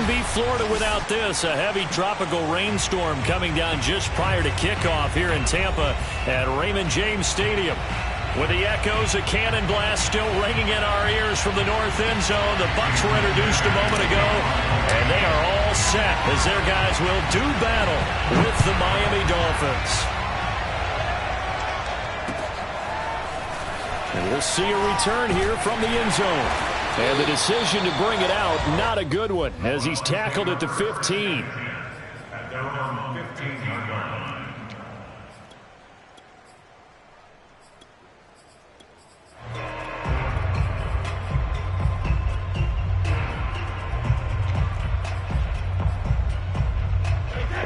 wouldn't be Florida without this. A heavy tropical rainstorm coming down just prior to kickoff here in Tampa at Raymond James Stadium. With the echoes of cannon blast still ringing in our ears from the north end zone, the Bucs were introduced a moment ago, and they are all set as their guys will do battle with the Miami Dolphins. And we'll see a return here from the end zone. And the decision to bring it out, not a good one, as he's tackled at the 15.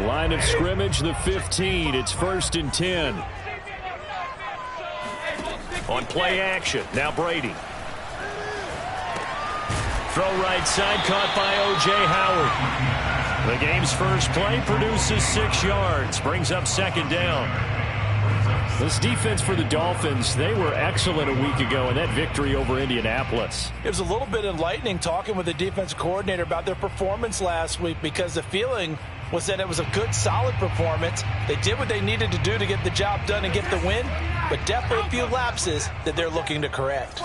Line of scrimmage, the 15. It's 1st and 10. On play action, now Brady. Throw right side, caught by O.J. Howard. The game's first play produces 6 yards, brings up 2nd down. This defense for the Dolphins, they were excellent a week ago in that victory over Indianapolis. It was a little bit enlightening talking with the defense coordinator about their performance last week, because the feeling was that it was a good, solid performance. They did what they needed to do to get the job done and get the win, but definitely a few lapses that they're looking to correct.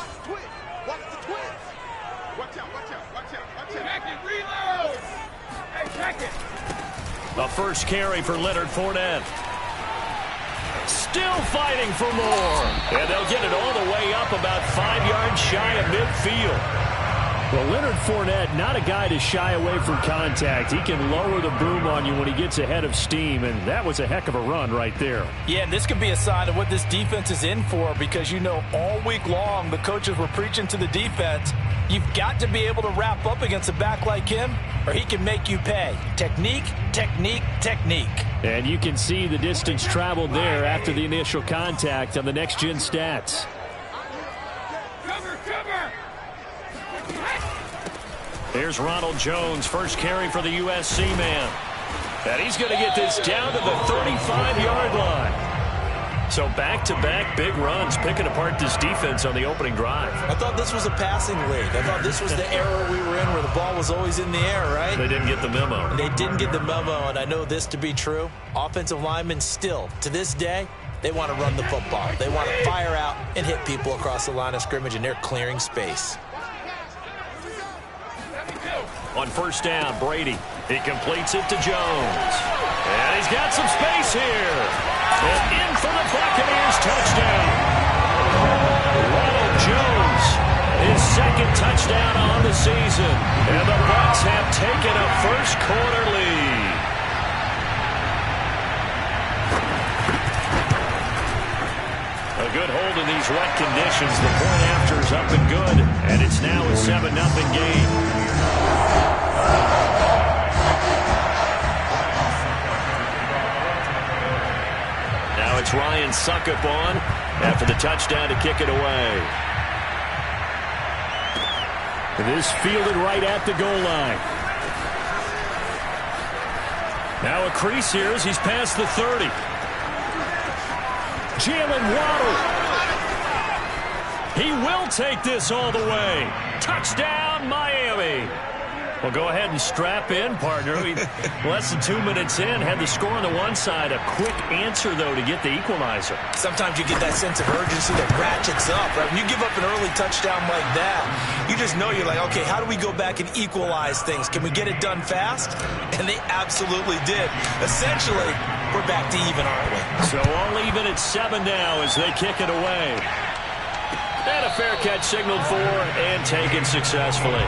A first carry for Leonard Fournette. Still fighting for more. And they'll get it all the way up about 5 yards shy of midfield. Well, Leonard Fournette, not a guy to shy away from contact. He can lower the boom on you when he gets ahead of steam, and that was a heck of a run right there. Yeah, this could be a sign of what this defense is in for, because you know all week long the coaches were preaching to the defense, you've got to be able to wrap up against a back like him, or he can make you pay. Technique, technique, technique. And you can see the distance traveled there after the initial contact on the next-gen stats. Here's Ronald Jones, first carry for the USC man. And he's going to get this down to the 35-yard line. So back-to-back big runs, picking apart this defense on the opening drive. I thought this was a passing league. I thought this was the era we were in where the ball was always in the air, right? They didn't get the memo. They didn't get the memo, and I know this to be true. Offensive linemen still, to this day, they want to run the football. They want to fire out and hit people across the line of scrimmage, and they're clearing space. On first down, Brady. He completes it to Jones. And he's got some space here. And in for the Buccaneers touchdown. Ronald Jones, his 2nd touchdown on the season. And the Bucs have taken a first quarter lead. A good hold in these wet conditions. The point after is up and good. And it's now a 7-0 game. Now it's Ryan Suckup on after the touchdown to kick it away. It is fielded right at the goal line. Now a crease here as he's past the 30. Jalen Waddle. He will take this all the way. Touchdown, Miami. Well, go ahead and strap in, partner. Less than 2 minutes in, had the score on the one side. A quick answer, though, to get the equalizer. Sometimes you get that sense of urgency that ratchets up, right? When you give up an early touchdown like that, you just know you're like, okay, how do we go back and equalize things? Can we get it done fast? And they absolutely did. Essentially, we're back to even, aren't we? So all even at 7 now as they kick it away. And a fair catch signaled for and taken successfully.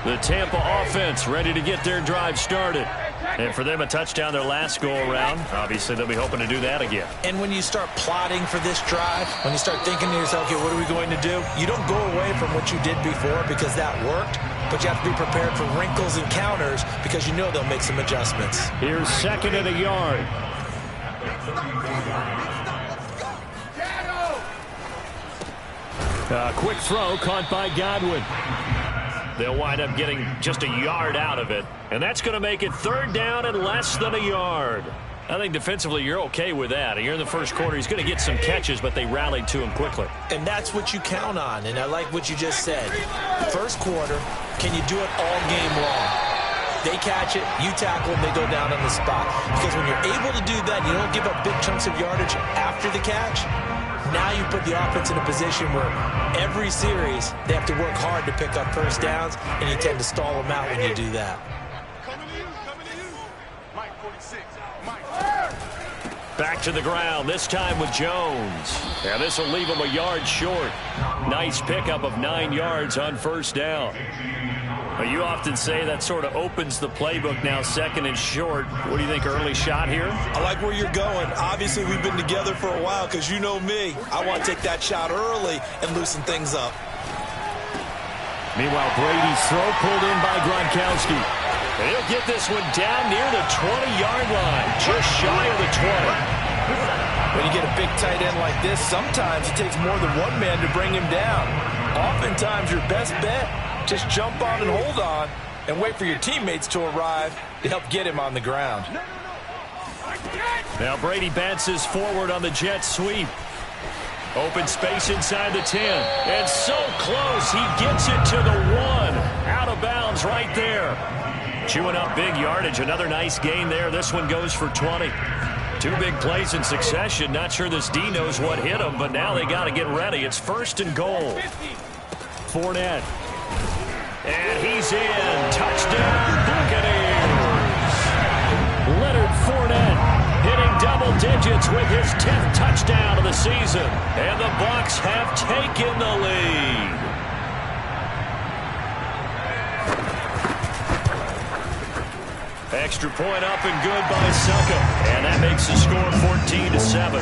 The Tampa offense ready to get their drive started. And for them, a touchdown their last go-around. Obviously, they'll be hoping to do that again. And when you start plotting for this drive, when you start thinking to yourself, okay, what are we going to do? You don't go away from what you did before because that worked, but you have to be prepared for wrinkles and counters because you know they'll make some adjustments. Here's 2nd and a yard. Quick throw caught by Godwin. They'll wind up getting just a yard out of it. And that's going to make it 3rd down and less than a yard. I think defensively you're okay with that. Here in the first quarter, he's going to get some catches, but they rallied to him quickly. And that's what you count on, and I like what you just said. First quarter, can you do it all game long? They catch it, you tackle them, they go down on the spot. Because when you're able to do that, you don't give up big chunks of yardage after the catch. Now you put the offense in a position where every series they have to work hard to pick up first downs, and you tend to stall them out when you do that. Back to the ground, this time with Jones. And this will leave him a yard short. Nice pickup of 9 yards on first down. But you often say that sort of opens the playbook now, second and short. What do you think, early shot here? I like where you're going. Obviously, we've been together for a while because you know me. I want to take that shot early and loosen things up. Meanwhile, Brady's throw pulled in by Gronkowski. He'll get this one down near the 20-yard line, just shy of the 20. When you get a big tight end like this, sometimes it takes more than one man to bring him down. Oftentimes, your best bet, just jump on and hold on and wait for your teammates to arrive to help get him on the ground. Now Brady bounces forward on the jet sweep. Open space inside the 10. And so close, he gets it to the 1. Out of bounds right there. Chewing up big yardage. Another nice gain there. This one goes for 20. 2 big plays in succession. Not sure this D knows what hit him, but now they got to get ready. It's first and goal. Fournette. And he's in. Touchdown, Buccaneers. Leonard Fournette hitting double digits with his 10th touchdown of the season. And the Bucs have taken the lead. Extra point up and good by Succa. And that makes the score 14-7.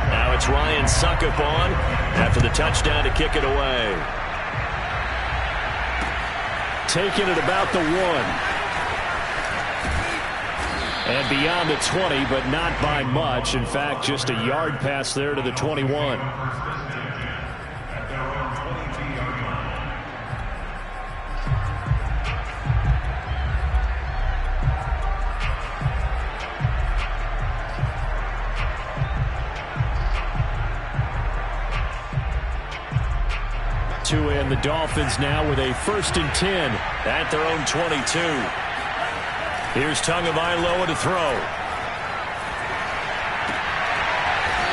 Now it's Ryan Suckup on after the touchdown to kick it away. Taking it about the 1. And beyond the 20, but not by much. In fact, just a yard pass there to the 21. And the Dolphins now with a first and 10 at their own 22. Here's Tagovailoa to throw.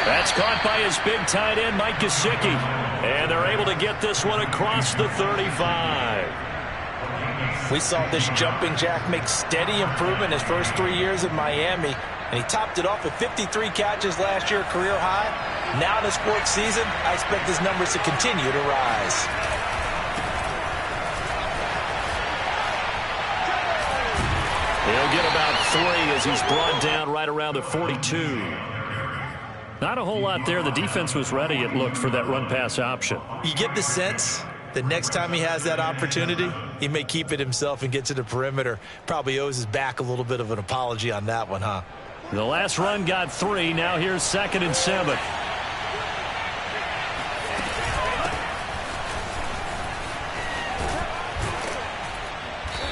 That's caught by his big tight end, Mike Gesicki. And they're able to get this one across the 35. We saw this jumping jack make steady improvement his first 3 years in Miami. And he topped it off with 53 catches last year, career high. Now in his 4th season, I expect his numbers to continue to rise. He'll get about 3 as he's brought down right around the 42. Not a whole lot there. The defense was ready, it looked, for that run-pass option. You get the sense that next time he has that opportunity, he may keep it himself and get to the perimeter. Probably owes his back a little bit of an apology on that one, huh? The last run got 3. Now here's 2nd and 7.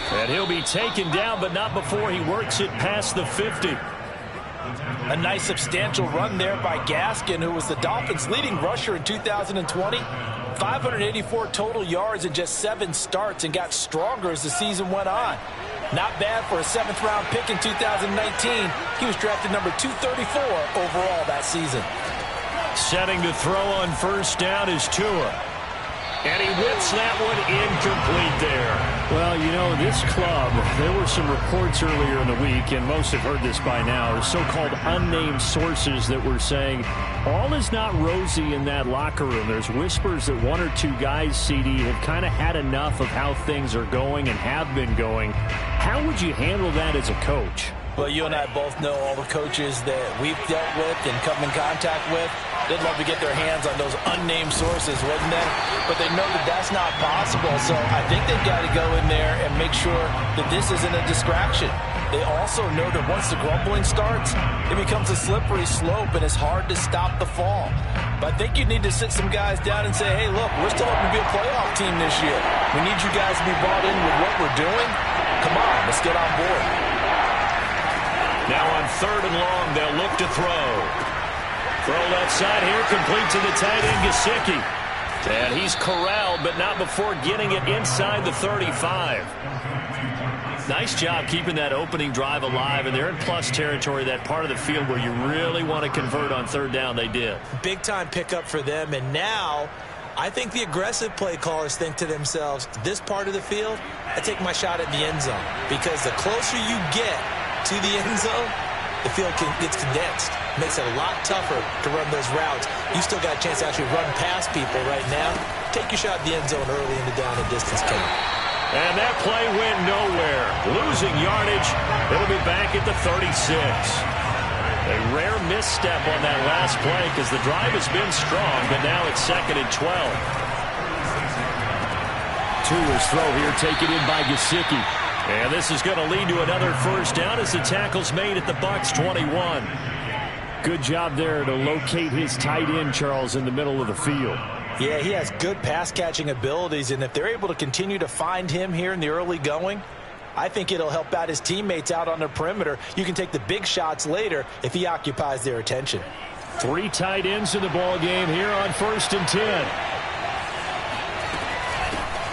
And he'll be taken down, but not before he works it past the 50. A nice substantial run there by Gaskin, who was the Dolphins' leading rusher in 2020. 584 total yards in just 7 starts, and got stronger as the season went on. Not bad for a 7th-round pick in 2019. He was drafted number 234 overall that season. Setting to throw on first down is Tua. And he whips that one incomplete there. Well, you know, this club, there were some reports earlier in the week, and most have heard this by now, so-called unnamed sources that were saying all is not rosy in that locker room. There's whispers that 1 or 2 guys, CD, have kind of had enough of how things are going and have been going. How would you handle that as a coach? Well, you and I both know all the coaches that we've dealt with and come in contact with. They'd love to get their hands on those unnamed sources, wouldn't they? But they know that that's not possible, so I think they've got to go in there and make sure that this isn't a distraction. They also know that once the grumbling starts, it becomes a slippery slope and it's hard to stop the fall. But I think you need to sit some guys down and say, hey, look, we're still hoping to be a playoff team this year. We need you guys to be bought in with what we're doing. Come on, let's get on board. Now on 3rd and long, they'll look to throw. Throw left side here, complete to the tight end, Gesicki. And he's corralled, but not before getting it inside the 35. Nice job keeping that opening drive alive, and they're in plus territory, that part of the field where you really want to convert on 3rd down. They did. Big-time pickup for them, and now I think the aggressive play callers think to themselves, this part of the field, I take my shot at the end zone, because the closer you get to the end zone, the field gets condensed. Makes it a lot tougher to run those routes. You still got a chance to actually run past people right now. Take your shot at the end zone early in the down and distance count. And that play went nowhere. Losing yardage. It'll be back at the 36. A rare misstep on that last play because the drive has been strong, but now it's 2nd and 12. Tua's throw here taken in by Gesicki. And this is going to lead to another 1st down as the tackle's made at the Bucs 21. Good job there to locate his tight end, Charles, in the middle of the field. Yeah, he has good pass-catching abilities, and if they're able to continue to find him here in the early going, I think it'll help out his teammates out on the perimeter. You can take the big shots later if he occupies their attention. 3 tight ends in the ball game here on 1st and 10.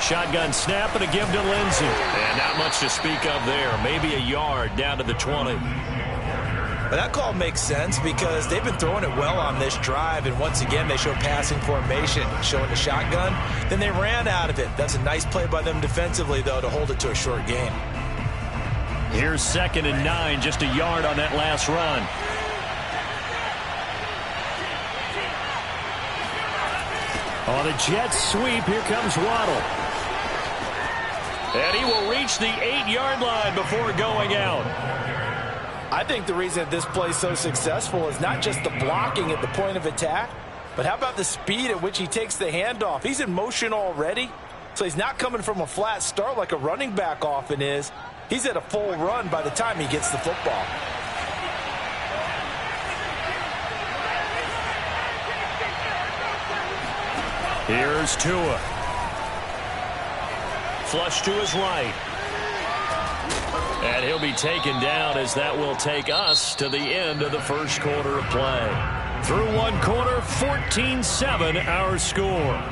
Shotgun snap and a give to Lindsey. And not much to speak of there. Maybe a yard down to the 20. But that call makes sense because they've been throwing it well on this drive, and once again they show passing formation, showing the shotgun. Then they ran out of it. That's a nice play by them defensively, though, to hold it to a short game. Here's 2nd and 9, just a yard on that last run. On a jet sweep, here comes Waddle. And he will reach the 8-yard line before going out. I think the reason that this play is so successful is not just the blocking at the point of attack, but how about the speed at which he takes the handoff? He's in motion already, so he's not coming from a flat start like a running back often is. He's at a full run by the time he gets the football. Here's Tua. Flush to his right. And he'll be taken down as that will take us to the end of the 1st quarter of play. Through 1 quarter, 14-7 our score.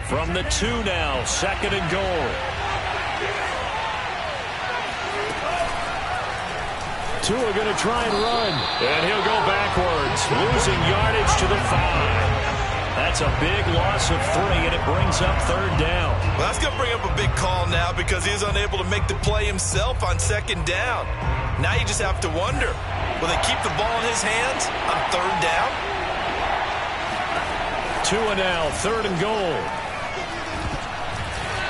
From the 2 now, 2nd and goal. Tua going to try and run. And he'll go backwards, losing yardage to the 5. That's a big loss of 3, and it brings up 3rd down. Well, that's going to bring up a big call now because he's unable to make the play himself on 2nd down. Now you just have to wonder, will they keep the ball in his hands on 3rd down? Tua now, 3rd and goal.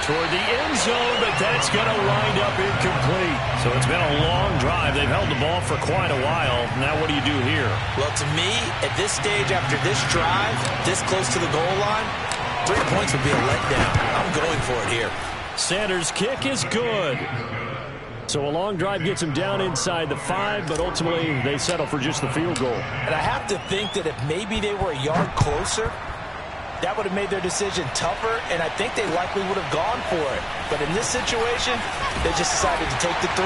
Toward the end zone, but that's going to wind up incomplete. So it's been a long drive. They've held the ball for quite a while. Now what do you do here? Well, to me, at this stage, after this drive, this close to the goal line, 3 points would be a letdown. I'm going for it here. Sanders' kick is good. So a long drive gets him down inside the 5, but ultimately they settle for just the field goal. And I have to think that if maybe they were a yard closer, that would have made their decision tougher, and I think they likely would have gone for it. But in this situation, they just decided to take the 3.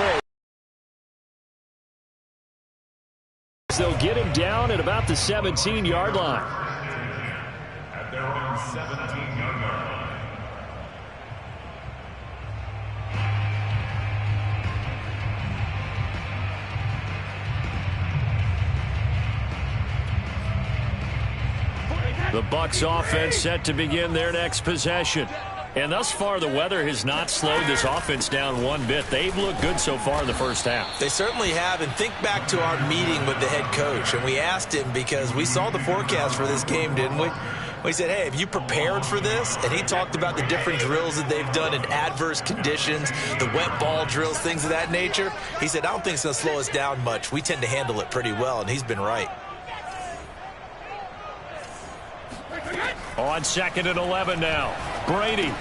They'll get him down at about the 17-yard line. At their own 17-yard line. The Bucs offense set to begin their next possession. And thus far, the weather has not slowed this offense down one bit. They've looked good so far in the 1st half. They certainly have. And think back to our meeting with the head coach. And we asked him because we saw the forecast for this game, didn't we? We said, hey, have you prepared for this? And he talked about the different drills that they've done in adverse conditions, the wet ball drills, things of that nature. He said, I don't think it's going to slow us down much. We tend to handle it pretty well, and he's been right. On 2nd and 11 now. Brady.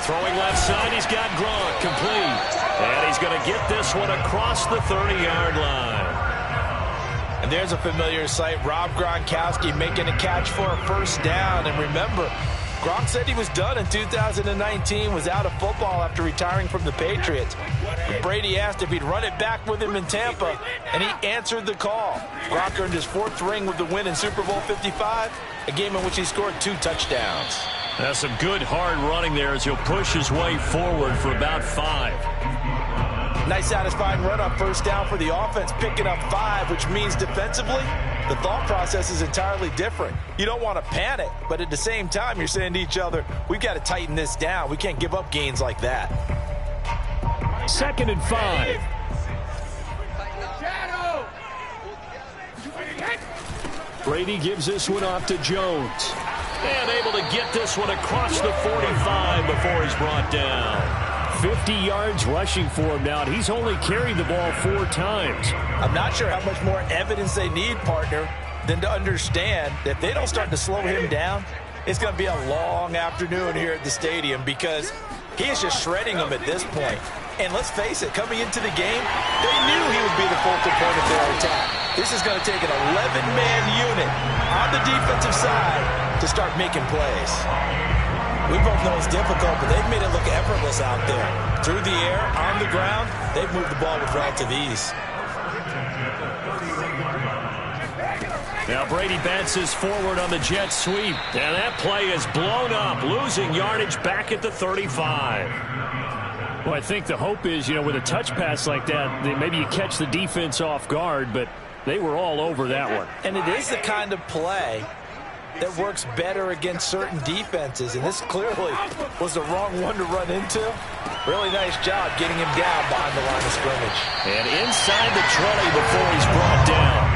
Throwing left side, he's got Gronk complete. And he's going to get this one across the 30-yard line. And there's a familiar sight. Rob Gronkowski making a catch for a first down. And remember, Gronk said he was done in 2019, was out of football after retiring from the Patriots. Brady asked if he'd run it back with him in Tampa, and he answered the call. Gronk earned his 4th ring with the win in Super Bowl 55, a game in which he scored 2 touchdowns. That's some good hard running there as he'll push his way forward for about 5. Nice satisfying run on first down for the offense, picking up 5, which means defensively, the thought process is entirely different. You don't want to panic, but at the same time, you're saying to each other, we've got to tighten this down. We can't give up gains like that. 2nd and 5. Brady gives this one off to Jones. And able to get this one across the 45 before he's brought down. 50 yards rushing for him now, and he's only carried the ball 4 times. I'm not sure how much more evidence they need, partner, than to understand that if they don't start to slow him down, it's going to be a long afternoon here at the stadium because he is just shredding them at this point. And let's face it, coming into the game, they knew he would be the focal point of their attack. This is going to take an 11-man unit on the defensive side to start making plays. We both know it's difficult, but they've made it look effortless out there. Through the air, on the ground, they've moved the ball with relative ease. Now Brady bounces forward on the jet sweep. And that play is blown up, losing yardage back at the 35. Well, I think the hope is, with a touch pass like that, maybe you catch the defense off guard, but they were all over that one. And it is the kind of play that works better against certain defenses, and this clearly was the wrong one to run into. Really nice job getting him down behind the line of scrimmage. And inside the 20 before he's brought down.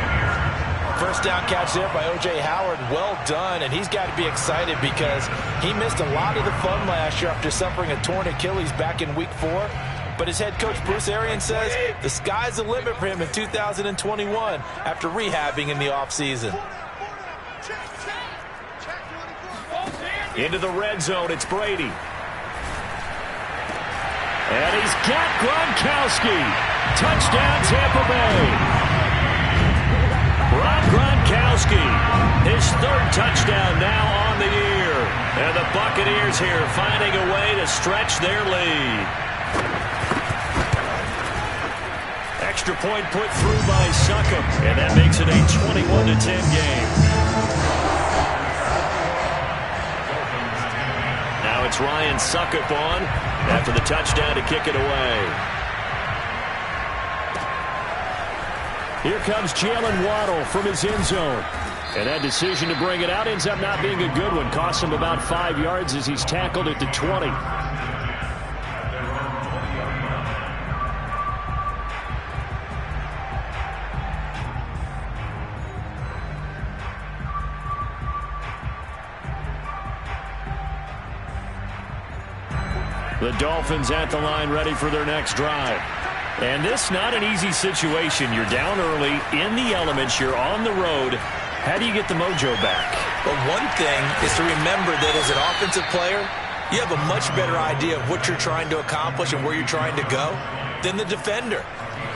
First down catch there by O.J. Howard. Well done, and he's got to be excited because he missed a lot of the fun last year after suffering a torn Achilles back in Week 4. But his head coach, Bruce Arians, says the sky's the limit for him in 2021 after rehabbing in the offseason. Into the red zone, it's Brady. And he's got Gronkowski. Touchdown, Tampa Bay. Rob Gronkowski, his 3rd touchdown now on the year. And the Buccaneers here finding a way to stretch their lead. Extra point put through by Succop, and that makes it a 21-10 game. Now it's Ryan Succop on after the touchdown to kick it away. Here comes Jalen Waddle from his end zone. And that decision to bring it out ends up not being a good one. Costs him about 5 yards as he's tackled at the 20. The Dolphins at the line ready for their next drive. And this not an easy situation. You're down early, in the elements, you're on the road. How do you get the mojo back? Well, one thing is to remember that as an offensive player, you have a much better idea of what you're trying to accomplish and where you're trying to go than the defender.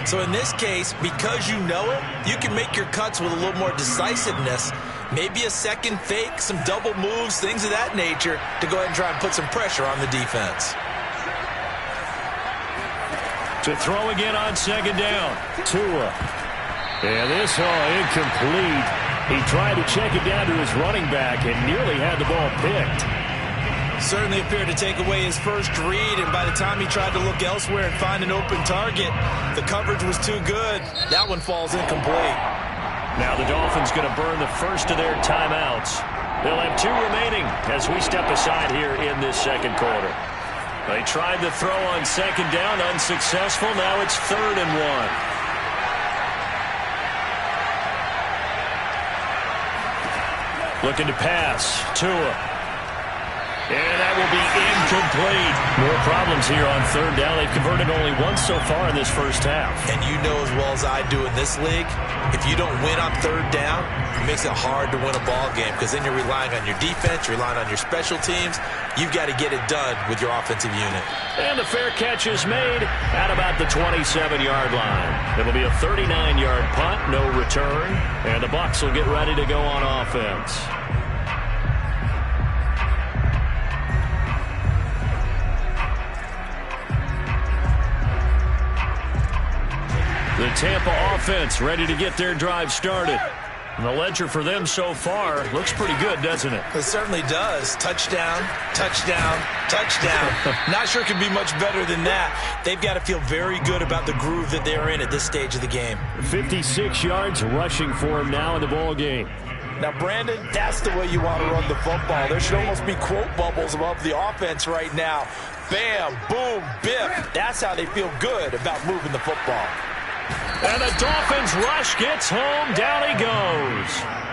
So in this case, because you know it, you can make your cuts with a little more decisiveness. Maybe a second fake, some double moves, things of that nature to go ahead and try and put some pressure on the defense. To throw again on 2nd down. Tua. And this incomplete. He tried to check it down to his running back and nearly had the ball picked. Certainly appeared to take away his first read, and by the time he tried to look elsewhere and find an open target, the coverage was too good. That one falls incomplete. Now the Dolphins going to burn the first of their timeouts. They'll have 2 remaining as we step aside here in this 2nd quarter. They tried the throw on 2nd down, unsuccessful. Now it's 3rd and 1. Looking to pass. Tua. And that will be incomplete. More problems here on third down. They've converted only once so far in this first half. And you know as well as I do in this league, if you don't win on third down, it makes it hard to win a ball game because then you're relying on your defense, you're relying on your special teams. You've got to get it done with your offensive unit. And the fair catch is made at about the 27-yard line. It'll be a 39-yard punt, no return, and the Bucs will get ready to go on offense. The Tampa offense ready to get their drive started. And the ledger for them so far looks pretty good, doesn't it? It certainly does. Touchdown, touchdown, touchdown. Not sure it can be much better than that. They've got to feel very good about the groove that they're in at this stage of the game. 56 yards rushing for him now in the ball game. Now, Brandon, that's the way you want to run the football. There should almost be quote bubbles above the offense right now. Bam, boom, biff. That's how they feel good about moving the football. And the Dolphins rush gets home. Down he goes.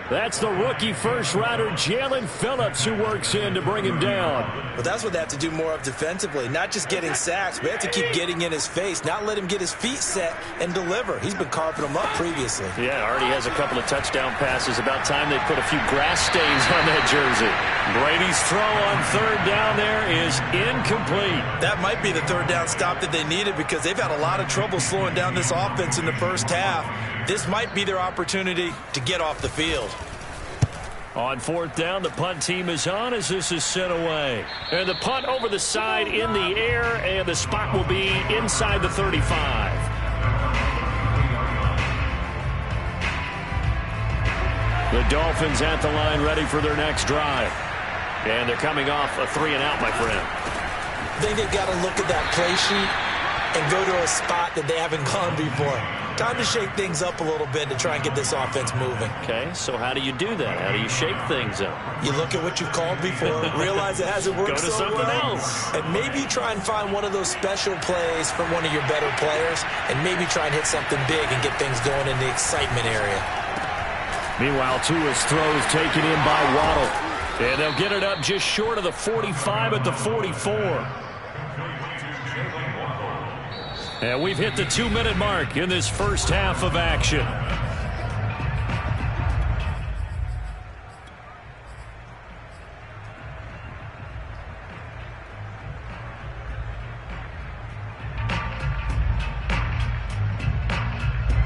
That's the rookie first-rounder Jalen Phillips who works in to bring him down. But that's what they have to do more of defensively. Not just getting sacks, but they have to keep getting in his face. Not let him get his feet set and deliver. He's been carving them up previously. Yeah, already has a couple of touchdown passes. About time they put a few grass stains on that jersey. Brady's throw on third down there is incomplete. That might be the third down stop that they needed because they've had a lot of trouble slowing down this offense in the first half. This might be their opportunity to get off the field. On fourth down, the punt team is on as this is sent away. And the punt over the side in the air, and the spot will be inside the 35. The Dolphins at the line ready for their next drive. And they're coming off a 3-and-out, my friend. I think they've got to look at that play sheet and go to a spot that they haven't gone before. Time to shake things up a little bit to try and get this offense moving. Okay, so how do you do that? How do you shake things up? You look at what you've called before, realize it hasn't worked Go to so something well, else. and maybe try and find one of those special plays from one of your better players, and maybe try and hit something big and get things going in the excitement area. Meanwhile, Tua's throws taken in by Waddle. And they'll get it up just short of the 45 at the 44. And we've hit the 2-minute mark in this first half of action.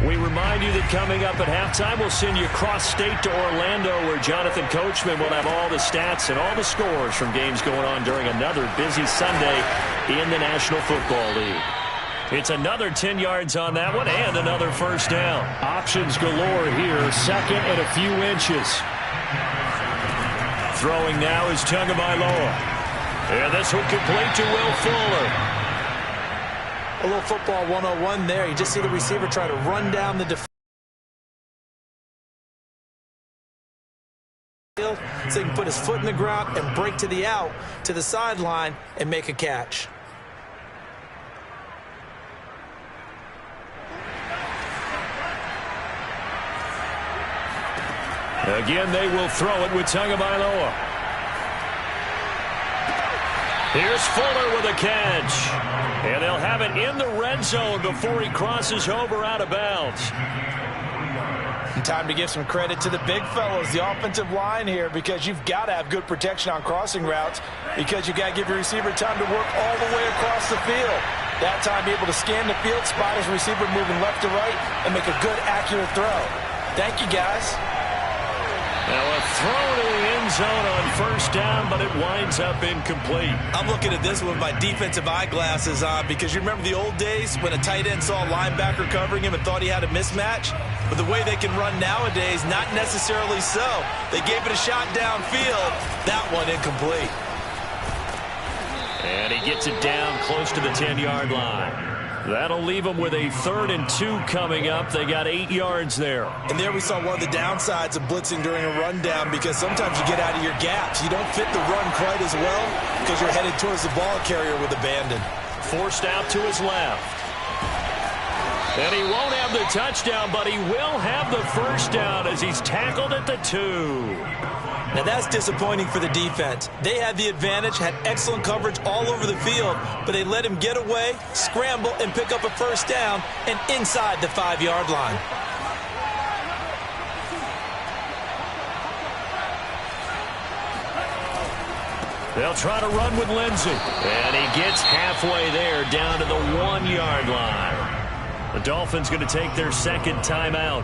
We remind you that coming up at halftime, we'll send you cross-state to Orlando, where Jonathan Coachman will have all the stats and all the scores from games going on during another busy Sunday in the National Football League. It's another 10 yards on that one and another first down. Options galore here, second and a few inches. Throwing now is Tagovailoa. And this will complete to Will Fuller. A little football 101 there. You just see the receiver try to run down the defense so he can put his foot in the ground and break to the out, to the sideline, and make a catch. Again, they will throw it with Tagovailoa. Here's Fuller with a catch. And they'll have it in the red zone before he crosses over out of bounds. And time to give some credit to the big fellows, the offensive line here, because you've got to have good protection on crossing routes because you've got to give your receiver time to work all the way across the field. That time, be able to scan the field, spot his receiver moving left to right, and make a good, accurate throw. Thank you, guys. Now a throw to the end zone on first down, but it winds up incomplete. I'm looking at this with my defensive eyeglasses on because you remember the old days when a tight end saw a linebacker covering him and thought he had a mismatch? But the way they can run nowadays, not necessarily so. They gave it a shot downfield. That one incomplete. And he gets it down close to the 10-yard line. That'll leave them with a 3rd and 2 coming up. They got 8 yards there. And there we saw one of the downsides of blitzing during a rundown because sometimes you get out of your gaps. You don't fit the run quite as well because you're headed towards the ball carrier with abandon. Forced out to his left. And he won't have the touchdown, but he will have the first down as he's tackled at the 2. Now that's disappointing for the defense. They had the advantage, had excellent coverage all over the field, but they let him get away, scramble, and pick up a first down and inside the 5-yard line. They'll try to run with Lindsey. And he gets halfway there down to the 1-yard line. The Dolphins going to take their second timeout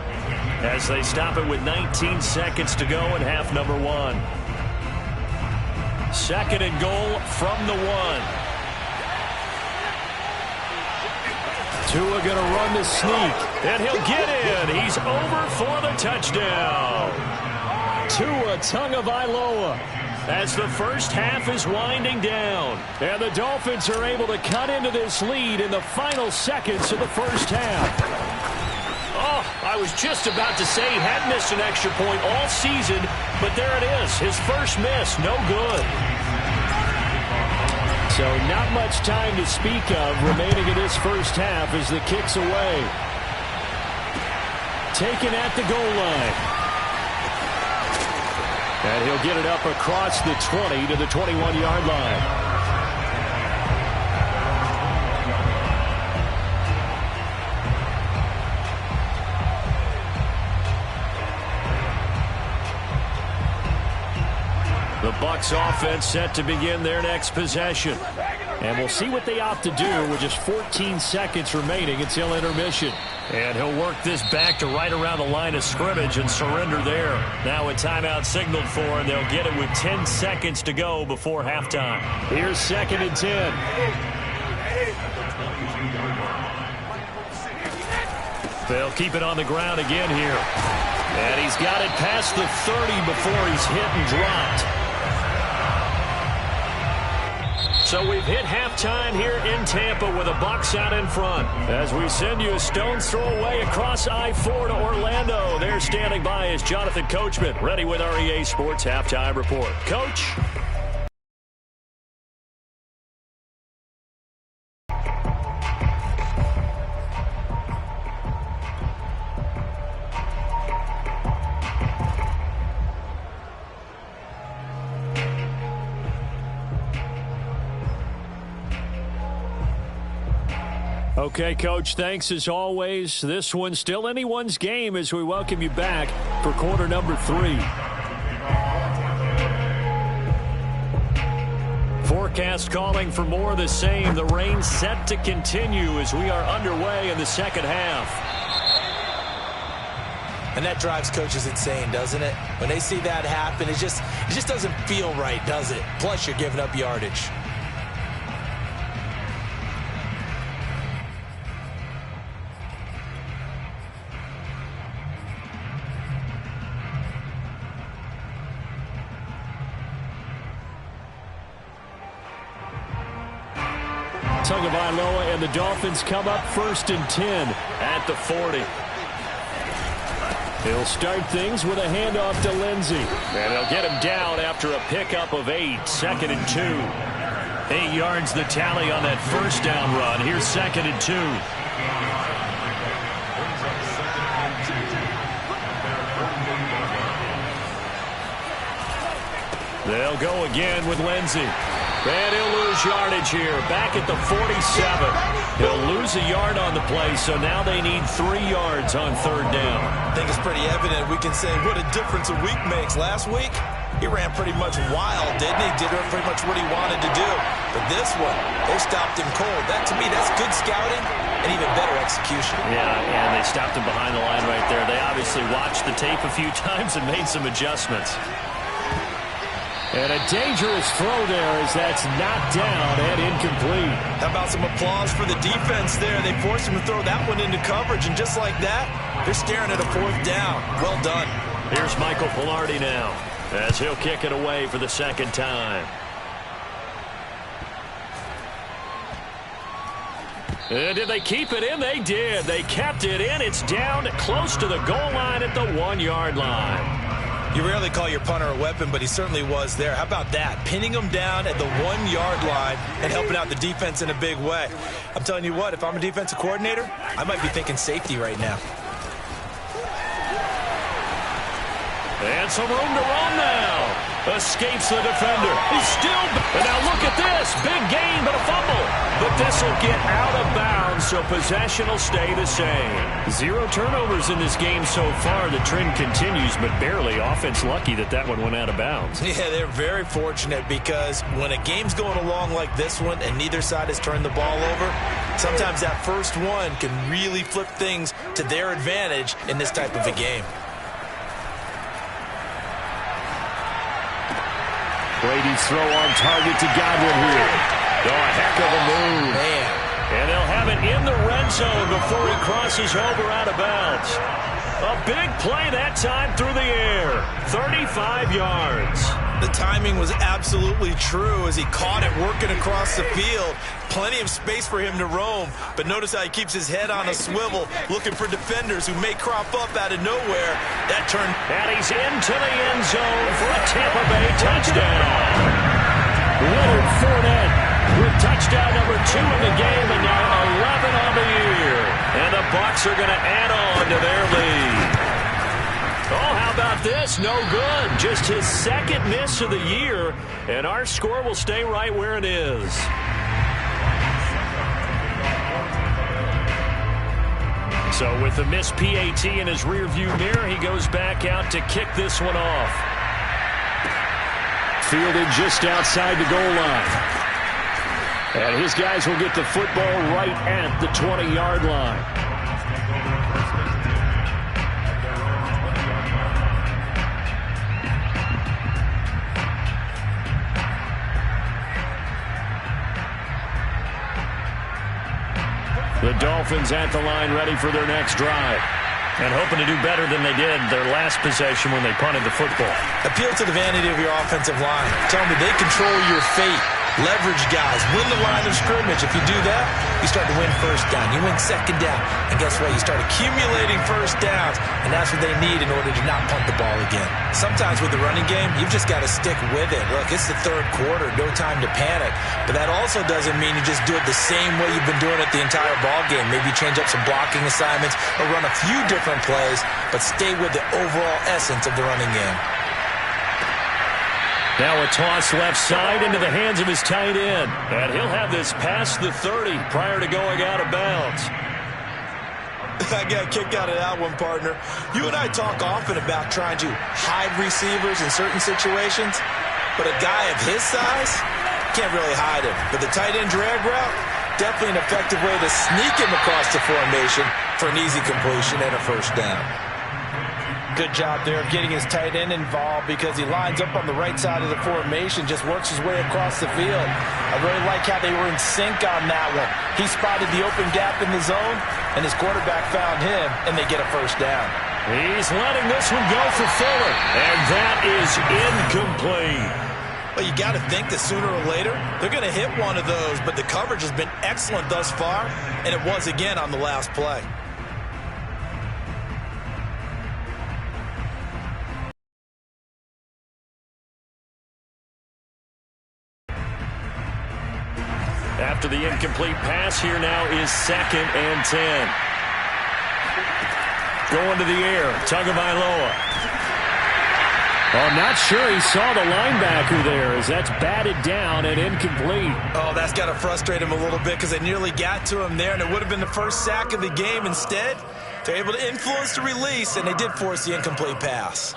as they stop it with 19 seconds to go in half number 1. Second and goal from the 1. Tua going to run the sneak. And he'll get in. He's over for the touchdown. Tua Tagovailoa. As the first half is winding down. And the Dolphins are able to cut into this lead in the final seconds of the first half. Oh, I was just about to say he hadn't missed an extra point all season, but there it is. His first miss, no good. So not much time to speak of remaining in this first half as the kick's away. Taken at the goal line. And he'll get it up across the 20 to the 21-yard line. The Bucs offense set to begin their next possession. And we'll see what they opt to do with just 14 seconds remaining until intermission. And he'll work this back to right around the line of scrimmage and surrender there. Now a timeout signaled for, and they'll get it with 10 seconds to go before halftime. Here's 2nd and 10. They'll keep it on the ground again here. And he's got it past the 30 before he's hit and dropped. So we've hit halftime here in Tampa with the Bucs out in front. As we send you a stone's throw away across I-4 to Orlando. There standing by is Jonathan Coachman, ready with our EA Sports Halftime Report. Coach? Okay, Coach, thanks as always. This one's still anyone's game as we welcome you back for quarter number 3. Forecast calling for more of the same. The rain set to continue as we are underway in the second half. And that drives coaches insane, doesn't it? When they see that happen, it just doesn't feel right, does it? Plus, you're giving up yardage. Tagovailoa and the Dolphins come up 1st and 10 at the 40. He'll start things with a handoff to Lindsey. And they'll get him down after a pickup of 8. 2nd and 2. 8 yards the tally on that first down run. Here's 2nd and 2. They'll go again with Lindsey. And he'll lose yardage here. Back at the 47. He'll lose a yard on the play, so now they need 3 yards on 3rd down. I think it's pretty evident. We can say what a difference a week makes. Last week, he ran pretty much wild, didn't he? Did pretty much what he wanted to do. But this one, they stopped him cold. That, to me, that's good scouting and even better execution. Yeah, and they stopped him behind the line right there. They obviously watched the tape a few times and made some adjustments. And a dangerous throw there as that's knocked down and incomplete. How about some applause for the defense there? They forced him to throw that one into coverage, and just like that, they're staring at a 4th down. Well done. Here's Michael Pilardi now as he'll kick it away for the 2nd time. And did they keep it in? They did. They kept it in. It's down close to the goal line at the 1-yard line. You rarely call your punter a weapon, but he certainly was there. How about that? Pinning him down at the 1-yard line and helping out the defense in a big way. I'm telling you what, if I'm a defensive coordinator, I might be thinking safety right now. And some room to run now. Escapes the defender. He's still... And now look at this. Big gain, but a fumble. But this will get out of bounds, so possession will stay the same. 0 turnovers in this game so far. The trend continues, but barely. Offense lucky that one went out of bounds. Yeah, they're very fortunate because when a game's going along like this one and neither side has turned the ball over, sometimes that first one can really flip things to their advantage in this type of a game. Brady's throw on target to Godwin here. Oh, a heck of a move. Man. And they'll have it in the red zone before he crosses over out of bounds. A big play that time through the air. 35 yards. The timing was absolutely true as he caught it working across the field. Plenty of space for him to roam. But notice how he keeps his head on a swivel, looking for defenders who may crop up out of nowhere. That turn. And he's into the end zone for a Tampa Bay touchdown. Leonard Fournette with touchdown number 2 in the game, and now 11 on the year. And the Bucs are going to add on to their lead. Oh, how about this? No good. Just his second miss of the year, and our score will stay right where it is. So with the missed PAT in his rearview mirror, he goes back out to kick this one off. Fielded just outside the goal line. And his guys will get the football right at the 20-yard line. The Dolphins at the line ready for their next drive. And hoping to do better than they did their last possession when they punted the football. Appeal to the vanity of your offensive line. Tell me they control your fate. Leverage guys. Win the line of scrimmage. If you do that, you start to win first down. You win second down. And guess what? You start accumulating first downs. And that's what they need in order to not punt the ball again. Sometimes with the running game, you've just got to stick with it. Look, it's the third quarter. No time to panic. But that also doesn't mean you just do it the same way you've been doing it the entire ball game. Maybe change up some blocking assignments or run a few different plays, but stay with the overall essence of the running game. Now a toss left side into the hands of his tight end. And he'll have this past the 30 prior to going out of bounds. I got a kick out of that one, partner. You and I talk often about trying to hide receivers in certain situations, but a guy of his size can't really hide him. But the tight end drag route, definitely an effective way to sneak him across the formation for an easy completion and a first down. Good job there of getting his tight end involved because he lines up on the right side of the formation, just works his way across the field. I really like how they were in sync on that one. He spotted the open gap in the zone, and his quarterback found him, and they get a first down. He's letting this one go for Fuller, and that is incomplete. Well, you got to think that sooner or later, they're going to hit one of those, but the coverage has been excellent thus far, and it was again on the last play. After the incomplete pass, here now is 2nd and 10. Going to the air, Tagovailoa. Oh, I'm not sure he saw the linebacker there as that's batted down and incomplete. Oh, that's got to frustrate him a little bit because they nearly got to him there, and it would have been the first sack of the game. Instead, they're able to influence the release, and they did force the incomplete pass.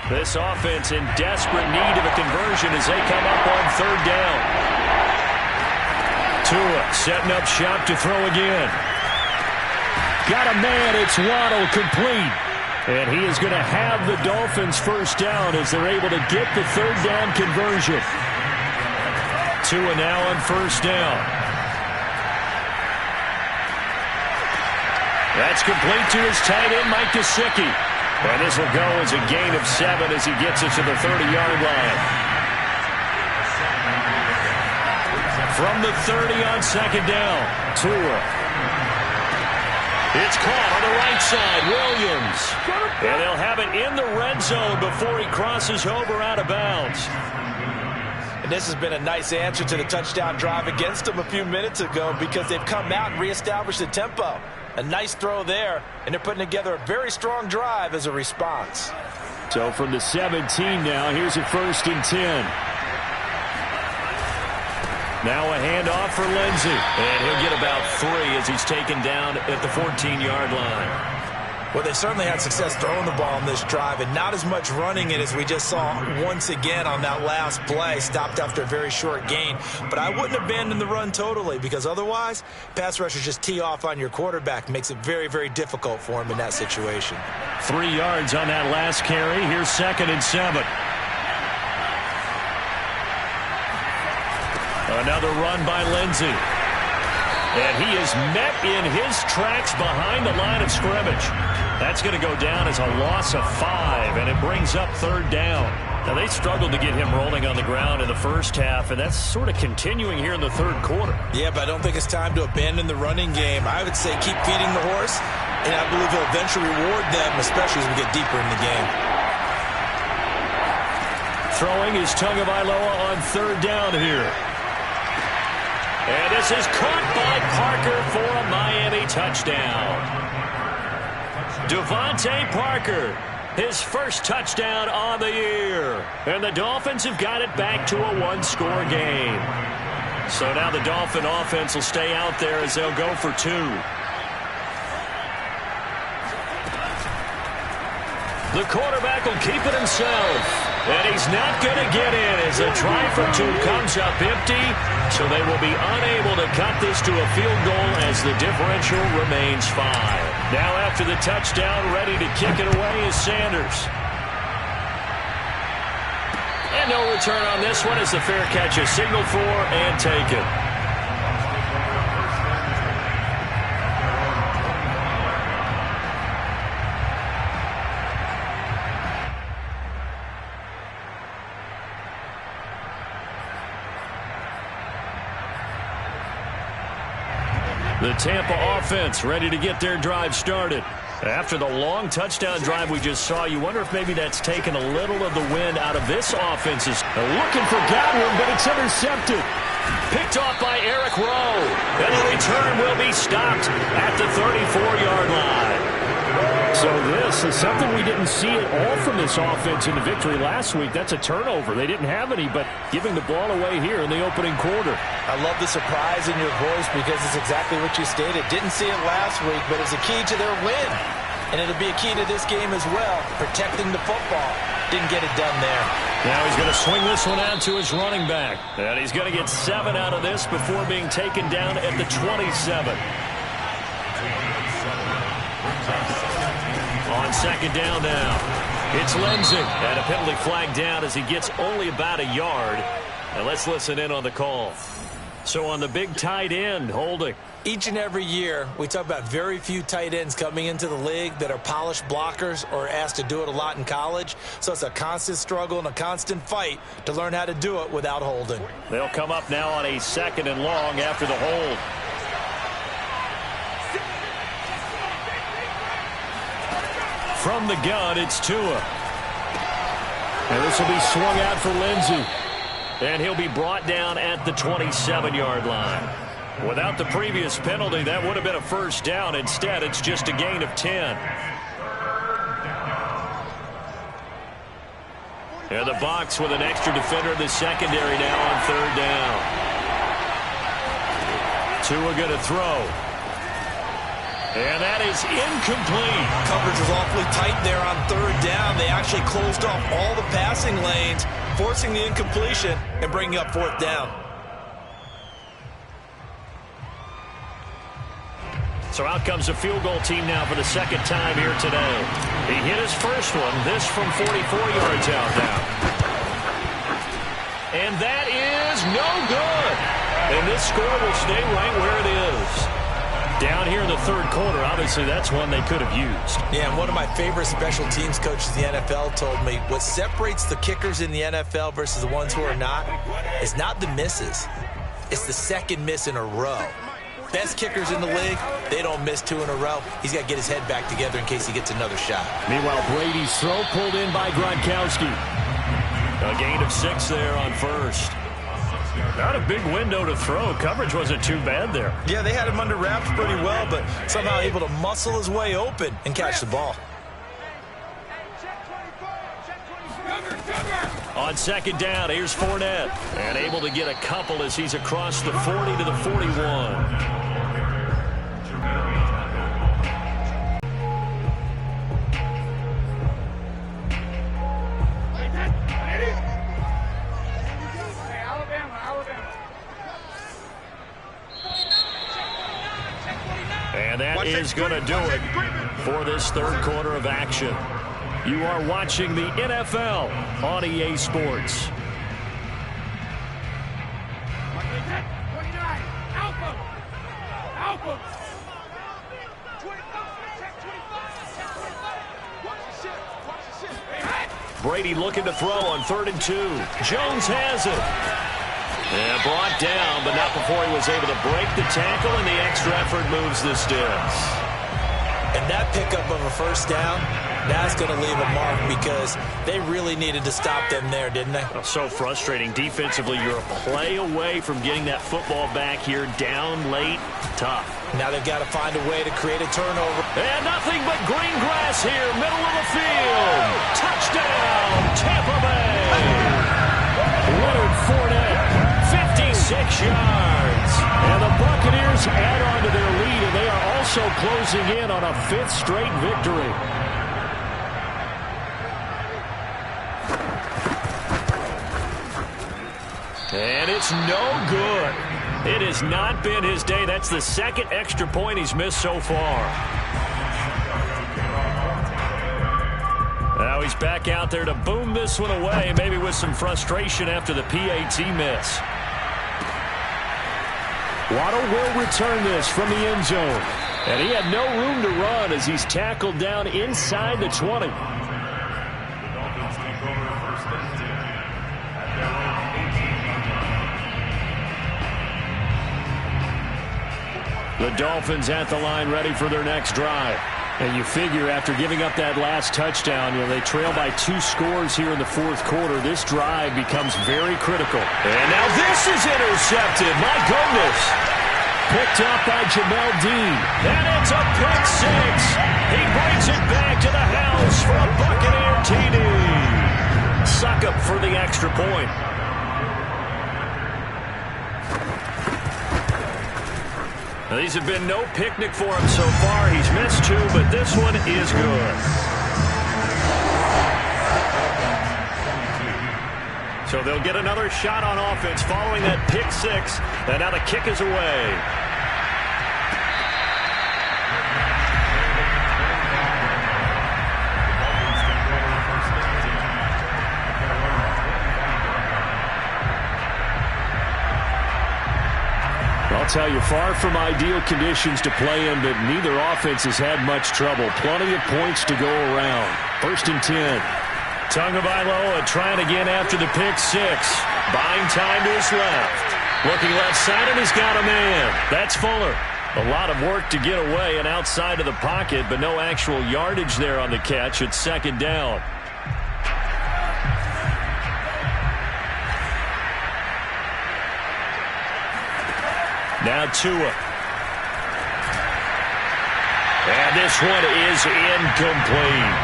This offense in desperate need of a conversion as they come up on 3rd down. Tua setting up shop to throw again. Got a man, it's Waddle, complete. And he is going to have the Dolphins first down as they're able to get the 3rd down conversion. Tua now on 1st down. That's complete to his tight end, Mike Gesicki. And this will go as a gain of 7 as he gets it to the 30-yard line. From the 30 on 2nd down, Tua. It's caught on the right side, Williams. And they'll have it in the red zone before he crosses over out of bounds. And this has been a nice answer to the touchdown drive against them a few minutes ago because they've come out and reestablished the tempo. A nice throw there, and they're putting together a very strong drive as a response. So from the 17 now, here's a 1st and 10. Now a handoff for Lindsey. And he'll get about 3 as he's taken down at the 14-yard line. Well, they certainly had success throwing the ball on this drive, and not as much running it as we just saw once again on that last play. Stopped after a very short gain. But I wouldn't abandon the run totally, because otherwise, pass rushers just tee off on your quarterback. Makes it very, very difficult for him in that situation. 3 yards on that last carry. Here's 2nd and 7. Another run by Lindsey. And he is met in his tracks behind the line of scrimmage. That's going to go down as a loss of 5, and it brings up 3rd down. Now, they struggled to get him rolling on the ground in the first half, and that's sort of continuing here in the 3rd quarter. Yeah, but I don't think it's time to abandon the running game. I would say keep feeding the horse, and I believe he'll eventually reward them, especially as we get deeper in the game. Throwing is Tagovailoa on 3rd down here. And this is caught by Parker for a Miami touchdown. Devontae Parker, his first touchdown on the year. And the Dolphins have got it back to a 1-score game. So now the Dolphin offense will stay out there as they'll go for 2. The quarterback will keep it himself. And he's not going to get in as a try from 2 comes up empty. So they will be unable to cut this to a field goal as the differential remains 5. Now after the touchdown, ready to kick it away is Sanders. And no return on this one as the fair catch is signaled for and taken. The Tampa offense ready to get their drive started. After the long touchdown drive we just saw, you wonder if maybe that's taken a little of the wind out of this offense. Looking for Godwin, but it's intercepted. Picked off by Eric Rowe. And the return will be stopped at the 34-yard line. So this is something we didn't see at all from this offense in the victory last week. That's a turnover. They didn't have any, but giving the ball away here in the opening quarter. I love the surprise in your voice because it's exactly what you stated. Didn't see it last week, but it's a key to their win. And it'll be a key to this game as well, protecting the football. Didn't get it done there. Now he's going to swing this one out to his running back. And he's going to get 7 out of this before being taken down at the 27. On 2nd down now, it's Lindsey. And a penalty flag down as he gets only about a yard. And let's listen in on the call. So on the big tight end, holding. Each and every year, we talk about very few tight ends coming into the league that are polished blockers or asked to do it a lot in college. So it's a constant struggle and a constant fight to learn how to do it without holding. They'll come up now on a 2nd and long after the hold. From the gun, it's Tua. And this will be swung out for Lindsey. And he'll be brought down at the 27-yard line. Without the previous penalty, that would have been a 1st down. Instead, it's just a gain of 10. And the box with an extra defender in the secondary now on 3rd down. Tua going to throw. And that is incomplete. Coverage was awfully tight there on 3rd down. They actually closed off all the passing lanes, forcing the incompletion and bringing up 4th down. So out comes a field goal team now for the 2nd time here today. He hit his first one, this from 44 yards out now. And that is no good. And this score will stay right where it is. Down here in the 3rd quarter, obviously that's one they could have used. Yeah, and one of my favorite special teams coaches in the NFL told me what separates the kickers in the NFL versus the ones who are not is not the misses. It's the 2nd miss in a row. Best kickers in the league, they don't miss 2 in a row. He's got to get his head back together in case he gets another shot. Meanwhile, Brady's throw pulled in by Gronkowski. A gain of 6 there on 1st. Not a big window to throw. Coverage wasn't too bad there. Yeah, they had him under wraps pretty well, but somehow able to muscle his way open and catch the ball. On second down, here's Fournette. And able to get a couple as he's across the 40 to the 41. And that is going to do it for this third quarter of action. You are watching the NFL on EA Sports. Brady looking to throw on 3rd and 2. Jones has it. And brought down, but not before he was able to break the tackle, and the extra effort moves the Sticks. And that pickup of a first down, that's going to leave a mark because they really needed to stop them there, didn't they? Oh, so frustrating. Defensively, you're a play away from getting that football back here, down late, tough. Now they've got to find a way to create a turnover. And nothing but green grass here, middle of the field. Touchdown, Tampa Bay. Leonard Fournette, 56 yards. And the Buccaneers add on to their lead, and they are also closing in on a 5th straight victory. And it's no good. It has not been his day. That's the 2nd extra point he's missed so far. Now he's back out there to boom this one away, maybe with some frustration after the PAT miss. Waddle will return this from the end zone. And he had no room to run as he's tackled down inside the 20. The Dolphins at the line ready for their next drive. And you figure after giving up that last touchdown, they trail by 2 scores here in the 4th quarter. This drive becomes very critical. And now this is intercepted. My goodness. Picked up by Jamel Dean. And it's a pick 6. He brings it back to the house for a Buccaneer TD. Suck up for the extra point. Now, these have been no picnic for him so far. He's missed 2, but this one is good. So they'll get another shot on offense following that pick 6. And now the kick is away. I'll tell you, far from ideal conditions to play in, but neither offense has had much trouble. Plenty of points to go around. 1st and 10. Tagovailoa trying again after the pick 6. Buying time to his left. Looking left side, and he's got a man. That's Fuller. A lot of work to get away and outside of the pocket, but no actual yardage there on the catch. It's 2nd down. Now Tua. And this one is incomplete.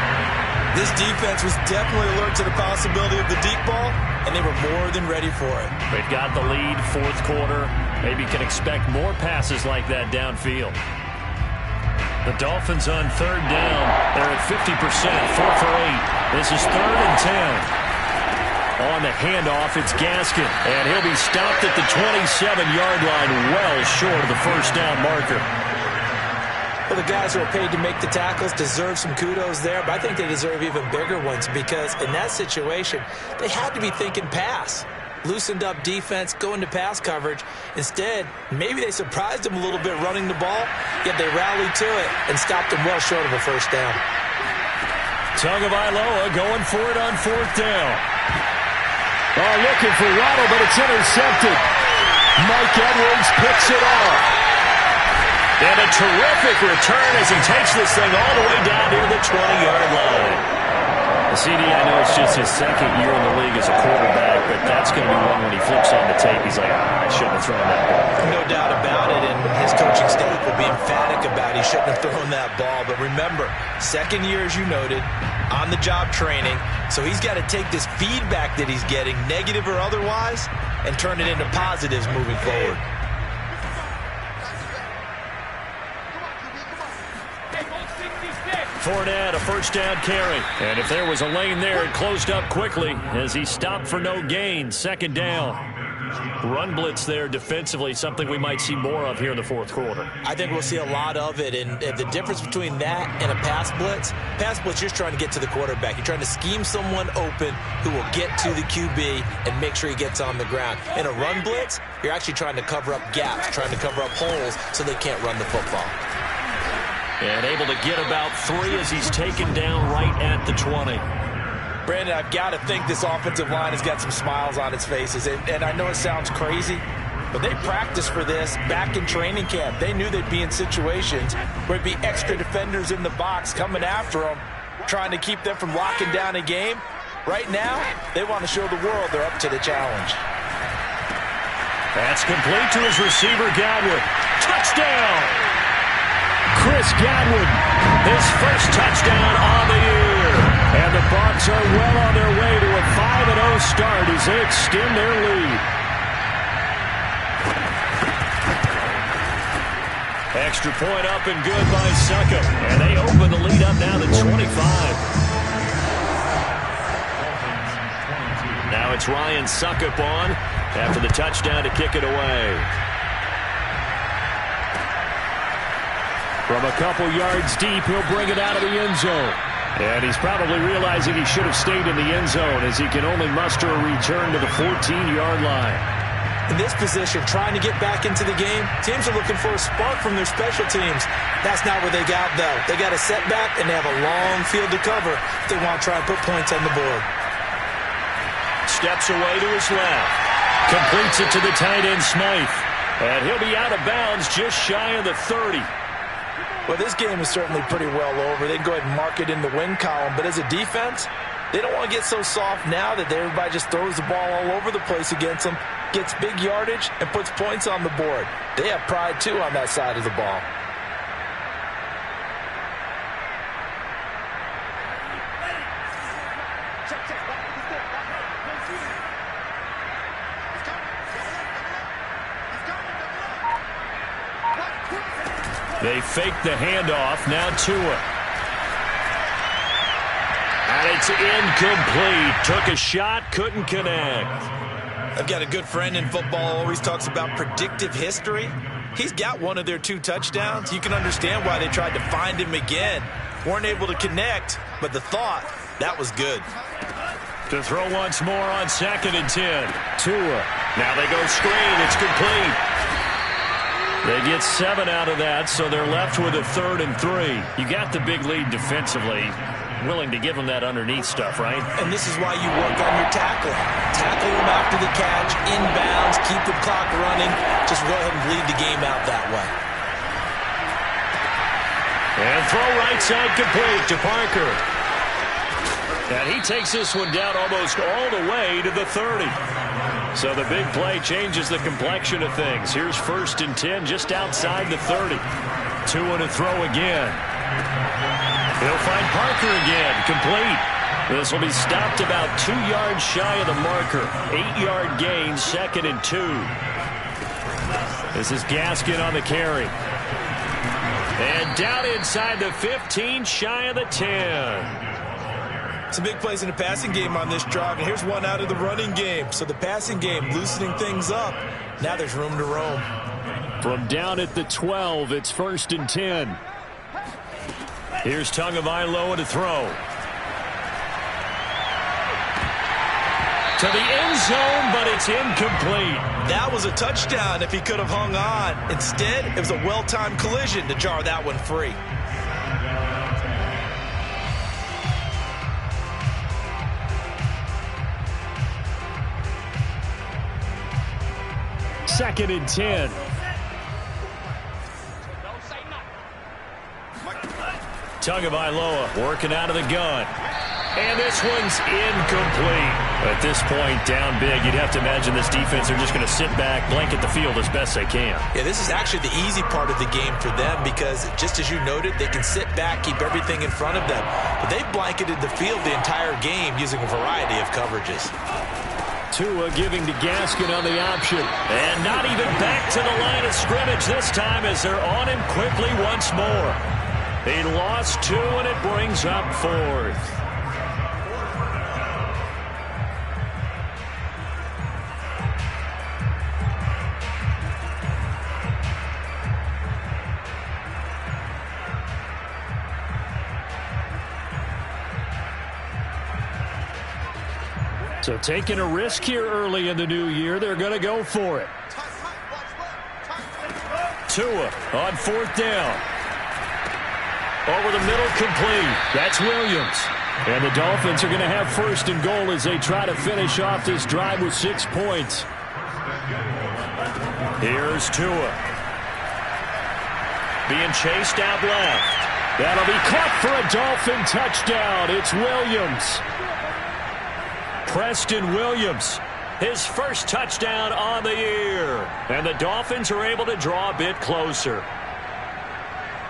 This defense was definitely alert to the possibility of the deep ball, and they were more than ready for it. They've got the lead, 4th quarter. Maybe can expect more passes like that downfield. The Dolphins on 3rd down. They're at 50%, 4 for 8. This is 3rd and 10. On the handoff, it's Gaskin, and he'll be stopped at the 27-yard line, well short of the 1st down marker. Well, the guys who are paid to make the tackles deserve some kudos there, but I think they deserve even bigger ones because in that situation, they had to be thinking pass. Loosened up defense, going to pass coverage. Instead, maybe they surprised them a little bit running the ball, yet they rallied to it and stopped them well short of a 1st down. Tagovailoa going for it on 4th down. Oh, looking for Waddle, but it's intercepted. Mike Edwards picks it off. And a terrific return as he takes this thing all the way down near the 20-yard line. CD, I know it's just his second year in the league as a quarterback, but that's going to be one when he flips on the tape. He's like, I shouldn't have thrown that ball. No doubt about it, and his coaching staff will be emphatic about he shouldn't have thrown that ball. But remember, second year, as you noted, on-the-job training, so he's got to take this feedback that he's getting, negative or otherwise, and turn it into positives moving forward. Fournette, a first down carry. And if there was a lane there, it closed up quickly as he stopped for no gain. Second down. Run blitz there defensively, something we might see more of here in the fourth quarter. I think we'll see a lot of it, and the difference between that and a pass blitz, you're just trying to get to the quarterback. You're trying to scheme someone open who will get to the QB and make sure he gets on the ground. In a run blitz, you're actually trying to cover up gaps, trying to cover up holes so they can't run the football. And able to get about 3 as he's taken down right at the 20. Brandon, I've got to think this offensive line has got some smiles on its faces. And I know it sounds crazy, but they practiced for this back in training camp. They knew they'd be in situations where there'd be extra defenders in the box coming after them, trying to keep them from locking down a game. Right now, they want to show the world they're up to the challenge. That's complete to his receiver, Godwin. Touchdown! Chris Godwin, his first touchdown on the year. And the Bucs are well on their way to a 5-0 start as they extend their lead. Extra point up and good by Succop. And they open the lead up now to 25. Now it's Ryan Succop on after the touchdown to kick it away. From a couple yards deep, he'll bring it out of the end zone. And he's probably realizing he should have stayed in the end zone as he can only muster a return to the 14-yard line. In this position, trying to get back into the game, teams are looking for a spark from their special teams. That's not what they got, though. They got a setback, and they have a long field to cover if they want to try and put points on the board. Steps away to his left. Completes it to the tight end, Smythe. And he'll be out of bounds just shy of the 30. Well, this game is certainly pretty well over. They can go ahead and mark it in the win column. But as a defense, they don't want to get so soft now that everybody just throws the ball all over the place against them, gets big yardage, and puts points on the board. They have pride, too, on that side of the ball. They fake the handoff. Now Tua. And it's incomplete. Took a shot, couldn't connect. I've got a good friend in football, always talks about predictive history. He's got one of their 2 touchdowns. You can understand why they tried to find him again. Weren't able to connect, but the thought, that was good. To throw once more on 2nd and 10. Tua. Now they go screen. It's complete. They get 7 out of that, so they're left with a 3rd and 3. You got the big lead defensively. Willing to give them that underneath stuff, right? And this is why you work on your tackling. Tackle them after the catch, inbounds, keep the clock running. Just go ahead and bleed the game out that way. And throw right side complete to Parker. And he takes this one down almost all the way to the 30. So the big play changes the complexion of things. Here's 1st and 10 just outside the 30. 2 and a throw again. He'll find Parker again. Complete. This will be stopped about 2 yards shy of the marker. 8-yard gain, 2nd and 2. This is Gaskin on the carry. And down inside the 15, shy of the 10. Some big plays in the passing game on this drive, and here's one out of the running game. So the passing game loosening things up. Now there's room to roam. From down at the 12, it's 1st and 10. Here's Tagovailoa to throw. To the end zone, but it's incomplete. That was a touchdown if he could have hung on. Instead, it was a well-timed collision to jar that one free. Second and 10. Tagovailoa working out of the gun. And this one's incomplete. At this point, down big, you'd have to imagine this defense are just going to sit back, blanket the field as best they can. Yeah, this is actually the easy part of the game for them because, just as you noted, they can sit back, keep everything in front of them. But they've blanketed the field the entire game using a variety of coverages. Tua giving to Gaskin on the option. And not even back to the line of scrimmage this time as they're on him quickly once more. He lost 2, and it brings up 4th. So taking a risk here early in the new year, they're going to go for it. Tua on 4th down. Over the middle, complete. That's Williams. And the Dolphins are going to have 1st and goal as they try to finish off this drive with 6 points. Here's Tua. Being chased out left. That'll be caught for a Dolphin touchdown. It's Williams. Preston Williams, his first touchdown on the year. And the Dolphins are able to draw a bit closer.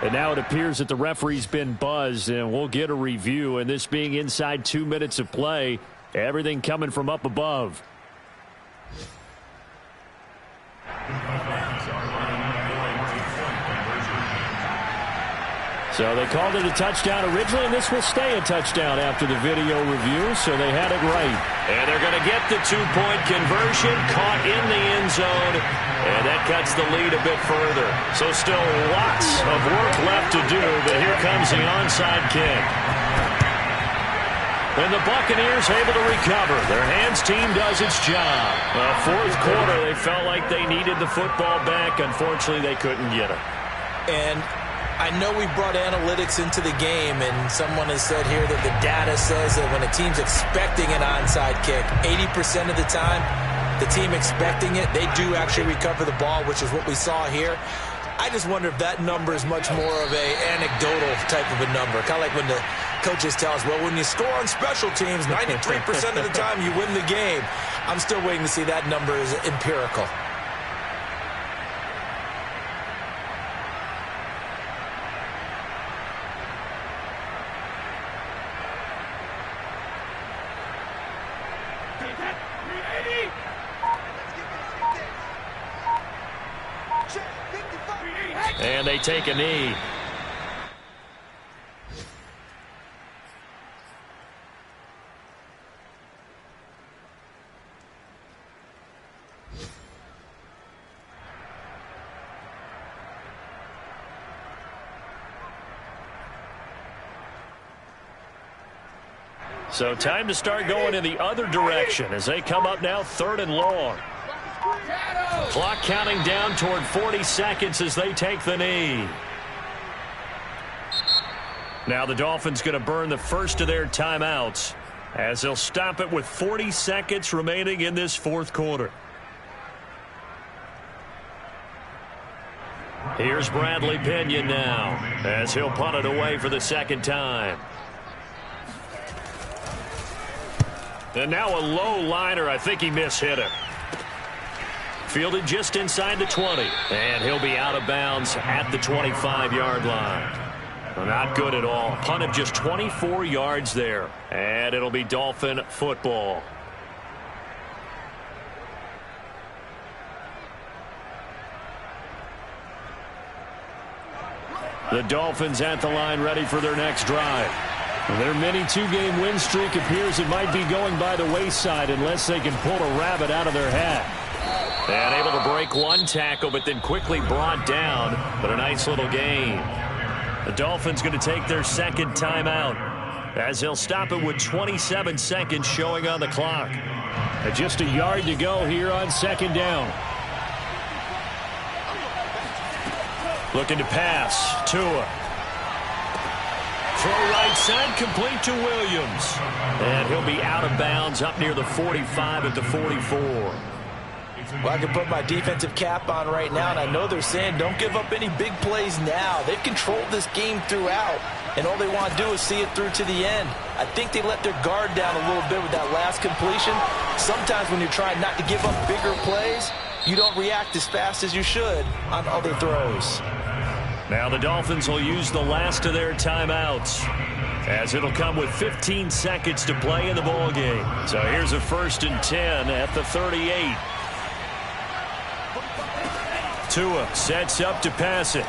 And now it appears that the referee's been buzzed, and we'll get a review. And this being inside 2 minutes of play, everything coming from up above. So they called it a touchdown originally, and this will stay a touchdown after the video review, so they had it right. And they're going to get the 2-point conversion, caught in the end zone, and that cuts the lead a bit further. So still lots of work left to do, but here comes the onside kick. And the Buccaneers able to recover. Their hands team does its job. 4th quarter, they felt like they needed the football back. Unfortunately, they couldn't get it. And I know we brought analytics into the game, and someone has said here that the data says that when a team's expecting an onside kick, 80% of the time, the team expecting it, they do actually recover the ball, which is what we saw here. I just wonder if that number is much more of a anecdotal type of a number. Kind of like when the coaches tell us, well, when you score on special teams, 93% of the time you win the game. I'm still waiting to see that number is empirical. And they take a knee. So time to start going in the other direction as they come up now 3rd and long. Clock counting down toward 40 seconds as they take the knee. Now the Dolphins going to burn the first of their timeouts as they'll stop it with 40 seconds remaining in this 4th quarter. Here's Bradley Pinion now as he'll punt it away for the 2nd time. And now a low liner. I think he mishit it. Fielded just inside the 20. And he'll be out of bounds at the 25-yard line. Well, not good at all. Punt of just 24 yards there. And it'll be Dolphin football. The Dolphins at the line ready for their next drive. Their mini 2-game win streak appears it might be going by the wayside unless they can pull a rabbit out of their hat. And able to break one tackle, but then quickly brought down. But a nice little gain. The Dolphins going to take their 2nd timeout as they'll stop it with 27 seconds showing on the clock. And just a yard to go here on 2nd down. Looking to pass. Tua. Throw right side, complete to Williams. And he'll be out of bounds up near the 45 at the 44. Well, I can put my defensive cap on right now, and I know they're saying don't give up any big plays now. They've controlled this game throughout. and all they want to do is see it through to the end. I think they let their guard down a little bit with that last completion. Sometimes when you're trying not to give up bigger plays, you don't react as fast as you should on other throws. Now the Dolphins will use the last of their timeouts, as it'll come with 15 seconds to play in the ball game. So here's a 1st and 10 at the 38. Tua sets up to pass it.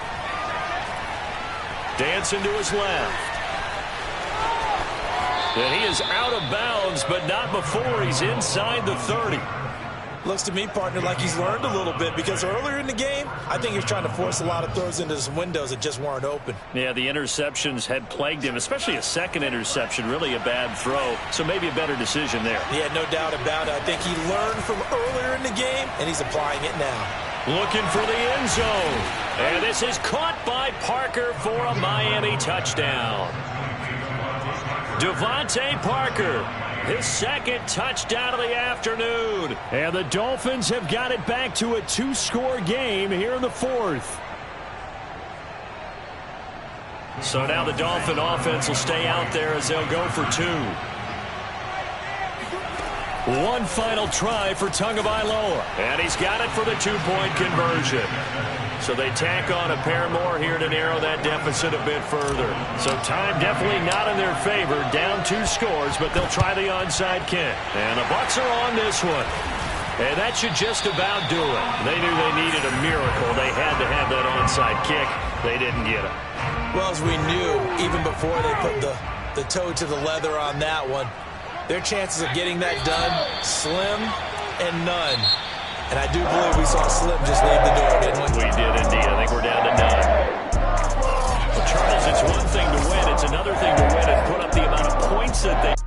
Dancing to his left. And he is out of bounds, but not before he's inside the 30. Looks to me, partner, like he's learned a little bit, because earlier in the game, I think he was trying to force a lot of throws into some windows that just weren't open. Yeah, the interceptions had plagued him, especially a second interception, really a bad throw. So maybe a better decision there. Yeah, no doubt about it. I think he learned from earlier in the game, and he's applying it now. Looking for the end zone. And this is caught by Parker for a Miami touchdown. Devontae Parker, his second touchdown of the afternoon. And the Dolphins have got it back to a 2-score game here in the 4th. So now the Dolphin offense will stay out there as they'll go for 2. One final try for Tagovailoa. And he's got it for the 2-point conversion. So they tack on a pair more here to narrow that deficit a bit further. So time definitely not in their favor. Down 2 scores, but they'll try the onside kick. And the Bucs are on this one. And that should just about do it. They knew they needed a miracle. They had to have that onside kick. They didn't get it. Well, as we knew, even before they put the toe to the leather on that one, their chances of getting that done, slim and none. And I do believe we saw Slim just leave the door, didn't we? We did indeed. I think we're down to none. Well, Charles, it's one thing to win. It's another thing to win and put up the amount of points that they